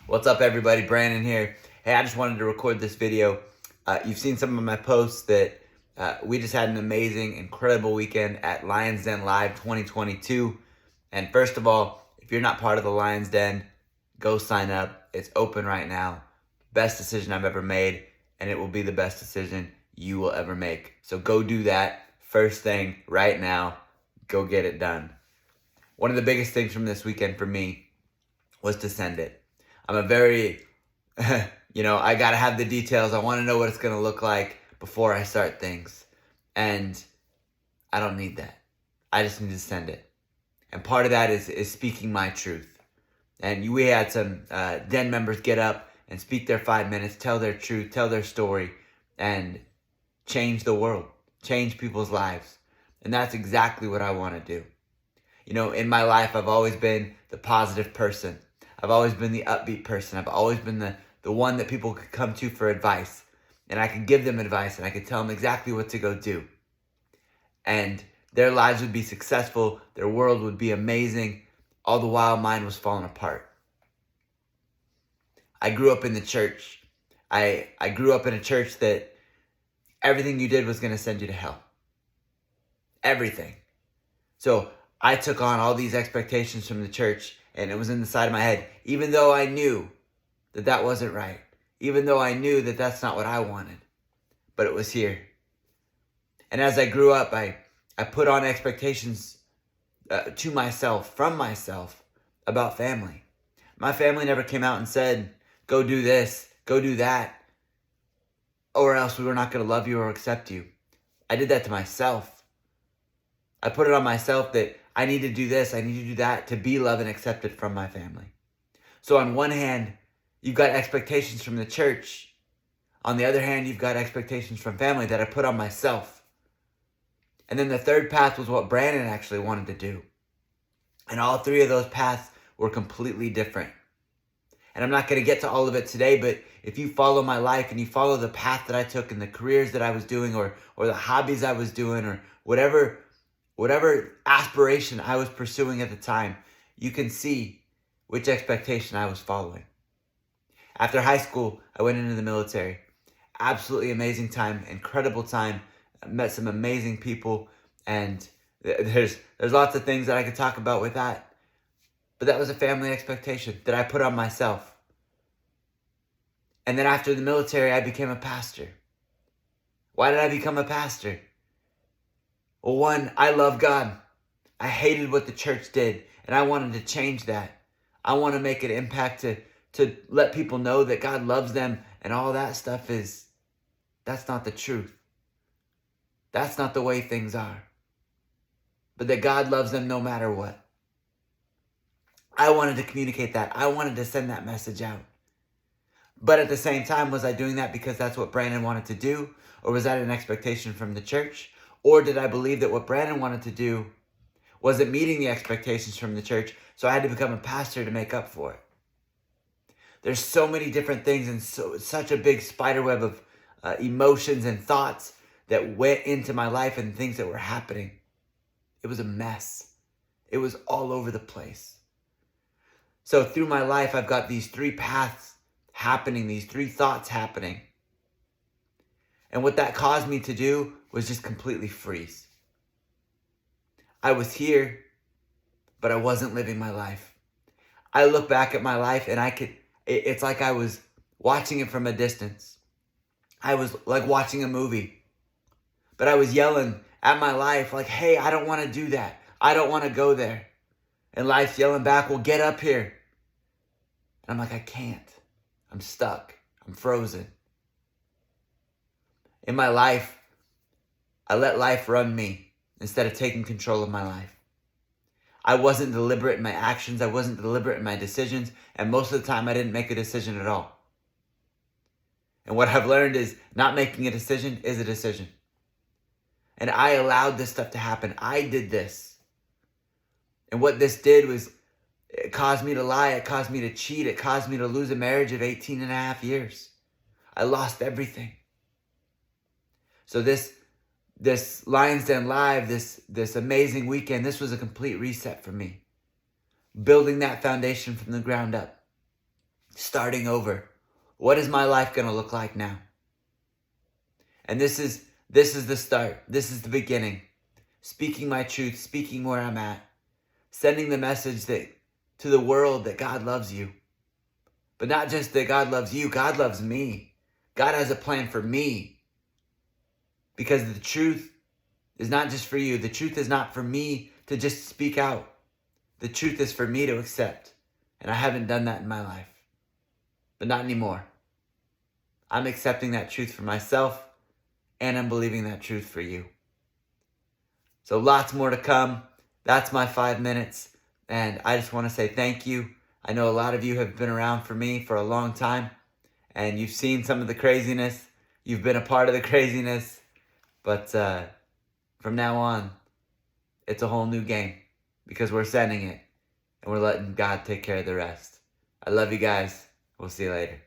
What's up, everybody? Brandon here. Hey, I just wanted to record this video. You've seen some of my posts that we just had an amazing, incredible weekend at Lions Den Live 2022. And first of all, if you're not part of the Lions Den, go sign up. It's open right now. Best decision I've ever made, and it will be the best decision you will ever make. So go do that first thing right now. Go get it done. One of the biggest things from this weekend for me was to send it. I'm a very, I got to have the details. I want to know what it's going to look like before I start things. And I don't need that. I just need to send it. And part of that is speaking my truth. And we had some Den members get up and speak their 5 minutes, tell their truth, tell their story, and change the world, change people's lives. And that's exactly what I want to do. In my life, I've always been the positive person. I've always been the upbeat person. I've always been the one that people could come to for advice. And I could give them advice and I could tell them exactly what to go do. And their lives would be successful. Their world would be amazing. All the while mine was falling apart. I grew up in the church. I grew up in a church that everything you did was going to send you to hell. Everything. So I took on all these expectations from the church, and it was in the side of my head, even though I knew that that wasn't right, even though I knew that that's not what I wanted, but it was here. And as I grew up, I put on expectations to myself, from myself, about family. My family never came out and said, go do this, go do that, or else we were not going to love you or accept you. I did that to myself. I put it on myself that I need to do this, I need to do that to be loved and accepted from my family. So on one hand, you've got expectations from the church. On the other hand, you've got expectations from family that I put on myself. And then the third path was what Brandon actually wanted to do. And all three of those paths were completely different. And I'm not going to get to all of it today, but if you follow my life and you follow the path that I took and the careers that I was doing or the hobbies I was doing or whatever aspiration I was pursuing at the time, you can see which expectation I was following. After high school, I went into the military. Absolutely amazing time, incredible time. I met some amazing people, and there's lots of things that I could talk about with that. But that was a family expectation that I put on myself. And then after the military, I became a pastor. Why did I become a pastor? Well, one, I love God. I hated what the church did, and I wanted to change that. I want to make an impact to let people know that God loves them, and all that stuff that's not the truth. That's not the way things are. But that God loves them no matter what. I wanted to communicate that. I wanted to send that message out. But at the same time, was I doing that because that's what Brandon wanted to do? Or was that an expectation from the church? Or did I believe that what Brandon wanted to do wasn't meeting the expectations from the church, so I had to become a pastor to make up for it? There's so many different things and such a big spider web of emotions and thoughts that went into my life and things that were happening. It was a mess. It was all over the place. So through my life, I've got these three paths happening, these three thoughts happening. And what that caused me to do was just completely freeze. I was here, but I wasn't living my life. I look back at my life and it's like I was watching it from a distance. I was like watching a movie, but I was yelling at my life like, hey, I don't want to do that. I don't want to go there. And life's yelling back, well, get up here. And I'm like, I can't. I'm stuck. I'm frozen. In my life, I let life run me instead of taking control of my life. I wasn't deliberate in my actions. I wasn't deliberate in my decisions. And most of the time, I didn't make a decision at all. And what I've learned is not making a decision is a decision. And I allowed this stuff to happen. I did this. And what this did was it caused me to lie. It caused me to cheat. It caused me to lose a marriage of 18 and a half years. I lost everything. So this Lions Den Live, this amazing weekend, this was a complete reset for me. Building that foundation from the ground up. starting over. What is my life going to look like now? And this is the start. This is the beginning. Speaking my truth, speaking where I'm at, sending the message to the world that God loves you. But not just that God loves you, God loves me. God has a plan for me. Because the truth is not just for you. The truth is not for me to just speak out. The truth is for me to accept. And I haven't done that in my life. But not anymore. I'm accepting that truth for myself, and I'm believing that truth for you. So lots more to come. That's my 5 minutes. And I just want to say thank you. I know a lot of you have been around for me for a long time, and you've seen some of the craziness. You've been a part of the craziness. But from now on, it's a whole new game because we're sending it and we're letting God take care of the rest. I love you guys. We'll see you later.